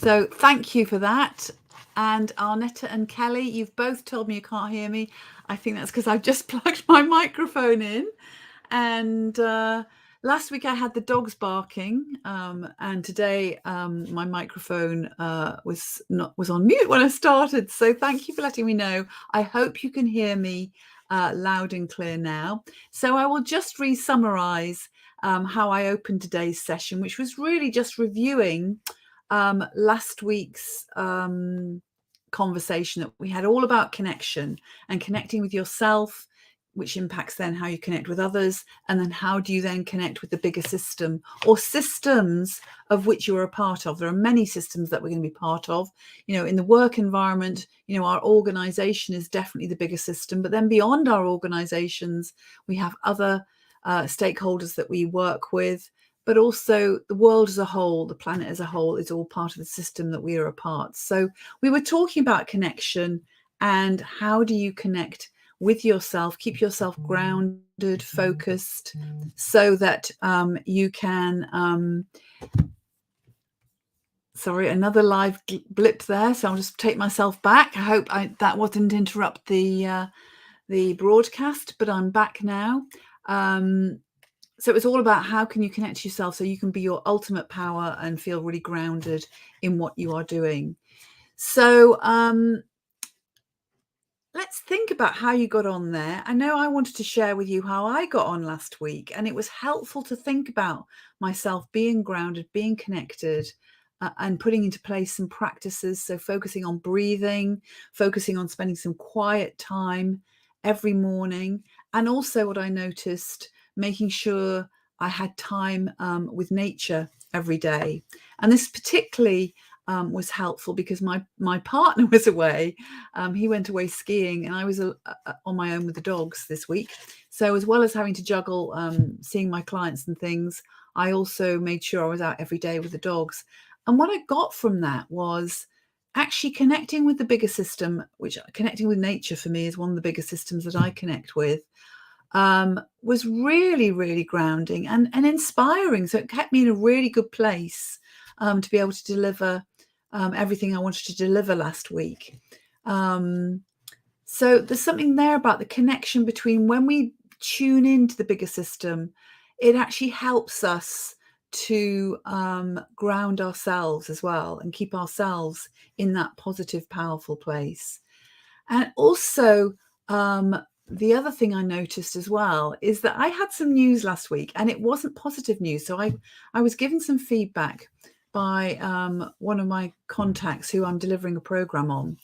So thank you for that. And Arnetta and Kelly, you've both told me you can't hear me. I think that's because I've just plugged my microphone in. And last week I had the dogs barking, and today my microphone was on mute when I started. So thank you for letting me know. I hope you can hear me loud and clear now. So I will just re-summarize how I opened today's session, which was really just reviewing last week's conversation that we had, all about connection and connecting with yourself, which impacts then how you connect with others, and then how do you then connect with the bigger system or systems of which you're a part of. There are many systems that we're going to be part of. In the work environment, our organization is definitely the bigger system, but then beyond our organizations, we have other stakeholders that we work with, but also the world as a whole, the planet as a whole is all part of the system that we are a part. So we were talking about connection and how do you connect with yourself, keep yourself grounded, focused, so that you can sorry, another live blip there, so I'll just take myself back. I hope that didn't interrupt the broadcast, but I'm back now. So it was all about how can you connect to yourself so you can be your ultimate power and feel really grounded in what you are doing. So let's think about how you got on there. I know I wanted to share with you how I got on last week, and it was helpful to think about myself being grounded, being connected, and putting into place some practices. So focusing on breathing, focusing on spending some quiet time every morning. And also what I noticed, making sure I had time with nature every day. And this particularly was helpful because my partner was away. He went away skiing, and I was on my own with the dogs this week. So as well as having to juggle seeing my clients and things, I also made sure I was out every day with the dogs. And what I got from that was actually connecting with the bigger system, which connecting with nature for me is one of the bigger systems that I connect with, was really, really grounding and inspiring. So it kept me in a really good place to be able to deliver everything I wanted to deliver last week. So there's something there about the connection between when we tune into the bigger system, it actually helps us to ground ourselves as well and keep ourselves in that positive, powerful place. And also, the other thing I noticed as well is that I had some news last week, and it wasn't positive news. So I was given some feedback by one of my contacts who I'm delivering a program on,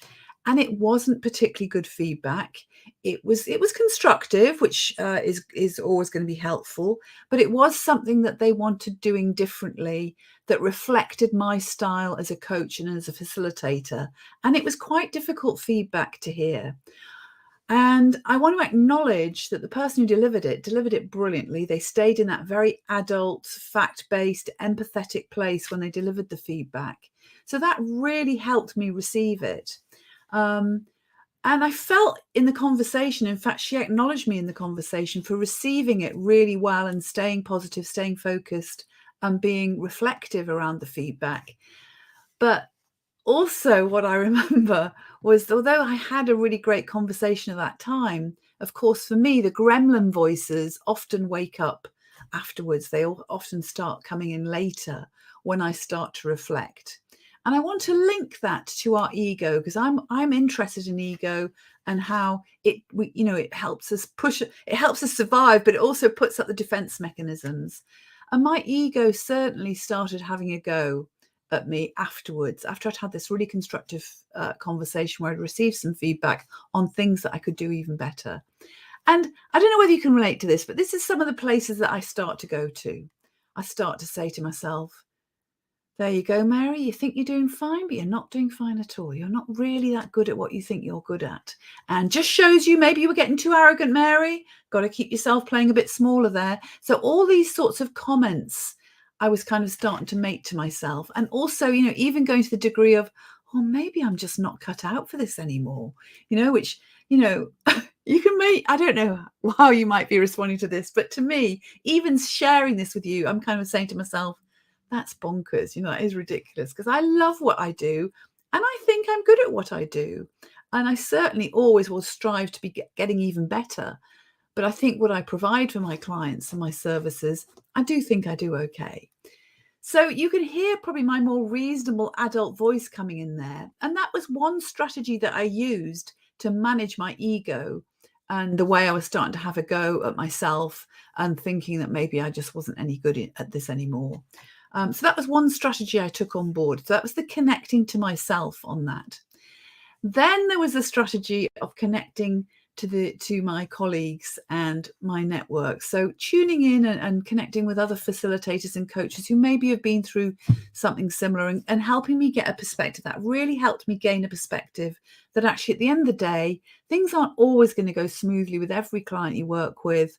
and it wasn't particularly good feedback. It was constructive, which is always going to be helpful, but it was something that they wanted doing differently that reflected my style as a coach and as a facilitator. And it was quite difficult feedback to hear. And I want to acknowledge that the person who delivered it brilliantly. They stayed in that very adult, fact-based, empathetic place when they delivered the feedback. So that really helped me receive it. And I felt in the conversation, in fact, she acknowledged me in the conversation for receiving it really well and staying positive, staying focused, and being reflective around the feedback. But also what I remember was, although I had a really great conversation at that time, of course, for me, the gremlin voices often wake up afterwards. They often start coming in later when I start to reflect. And I want to link that to our ego, because I'm interested in ego and how it helps us it helps us survive, but it also puts up the defense mechanisms. And my ego certainly started having a go at me afterwards, after I'd had this really constructive conversation where I'd received some feedback on things that I could do even better. And I don't know whether you can relate to this, but this is some of the places that I start to go to. I start to say to myself, there you go, Mary, you think you're doing fine, but you're not doing fine at all. You're not really that good at what you think you're good at. And just shows you maybe you were getting too arrogant, Mary. Got to keep yourself playing a bit smaller there. So all these sorts of comments I was kind of starting to make to myself. And also, even going to the degree of, oh, maybe I'm just not cut out for this anymore, which, you can make, I don't know how you might be responding to this, but to me, even sharing this with you, I'm kind of saying to myself, that's bonkers. That is ridiculous, because I love what I do and I think I'm good at what I do. And I certainly always will strive to be getting even better. But I think what I provide for my clients and my services, I do think I do okay. So you can hear probably my more reasonable adult voice coming in there. And that was one strategy that I used to manage my ego and the way I was starting to have a go at myself and thinking that maybe I just wasn't any good at this anymore. So that was one strategy I took on board. So that was the connecting to myself on that. Then there was a strategy of connecting to my colleagues and my network. So tuning in and connecting with other facilitators and coaches who maybe have been through something similar, and helping me get a perspective. That really helped me gain a perspective that actually at the end of the day, things aren't always going to go smoothly with every client you work with.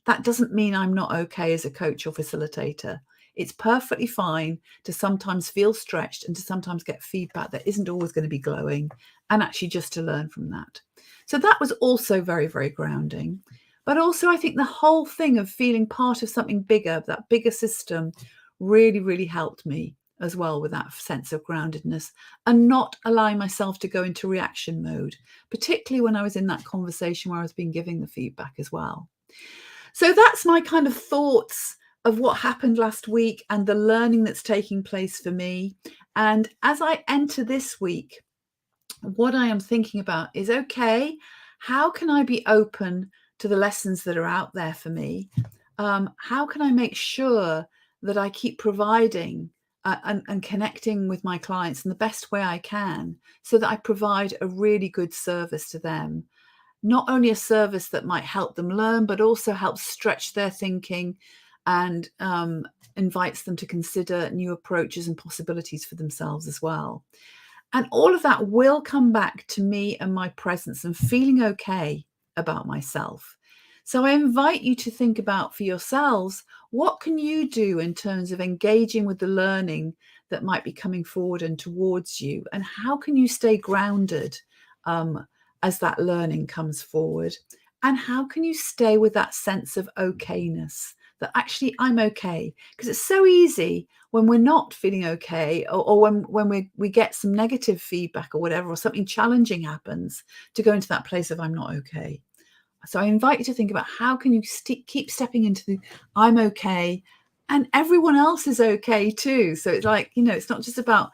That doesn't mean I'm not okay as a coach or facilitator. It's perfectly fine to sometimes feel stretched and to sometimes get feedback that isn't always going to be glowing, and actually just to learn from that. So that was also very, very grounding. But also I think the whole thing of feeling part of something bigger, that bigger system, really, really helped me as well with that sense of groundedness and not allowing myself to go into reaction mode, particularly when I was in that conversation where I was being giving the feedback as well. So that's my kind of thoughts of what happened last week and the learning that's taking place for me. And as I enter this week, what I am thinking about is, okay, how can I be open to the lessons that are out there for me? How can I make sure that I keep providing and connecting with my clients in the best way I can, so that I provide a really good service to them? Not only a service that might help them learn, but also helps stretch their thinking and invites them to consider new approaches and possibilities for themselves as well. And all of that will come back to me and my presence and feeling okay about myself. So I invite you to think about for yourselves, what can you do in terms of engaging with the learning that might be coming forward and towards you? And how can you stay grounded as that learning comes forward? And how can you stay with that sense of okayness, that actually I'm okay? Because it's so easy when we're not feeling okay, or when we get some negative feedback or whatever, or something challenging happens, to go into that place of I'm not okay. So I invite you to think about, how can you keep stepping into the I'm okay, and everyone else is okay too. So it's like, it's not just about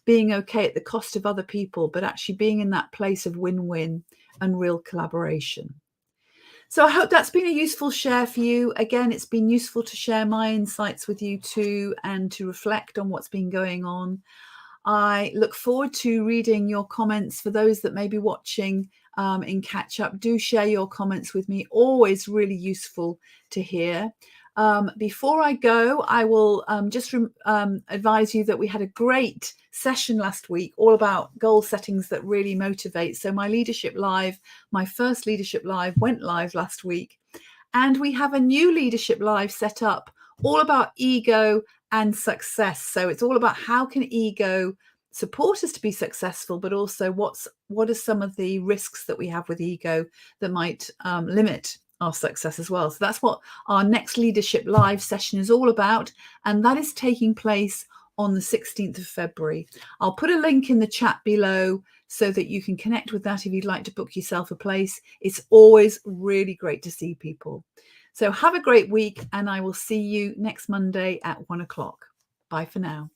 being okay at the cost of other people, but actually being in that place of win-win and real collaboration. So I hope that's been a useful share for you. Again, it's been useful to share my insights with you too, and to reflect on what's been going on. I look forward to reading your comments. For those that may be watching in catch up, do share your comments with me. Always really useful to hear. Before I go, I will just advise you that we had a great session last week all about goal settings that really motivate. So my Leadership Live, my first Leadership Live, went live last week. And we have a new Leadership Live set up all about ego and success. So it's all about how can ego support us to be successful, but also what are some of the risks that we have with ego that might limit our success as well. So that's what our next Leadership Live session is all about. And that is taking place on the 16th of February. I'll put a link in the chat below so that you can connect with that if you'd like to book yourself a place. It's always really great to see people. So have a great week, and I will see you next Monday at 1 o'clock. Bye for now.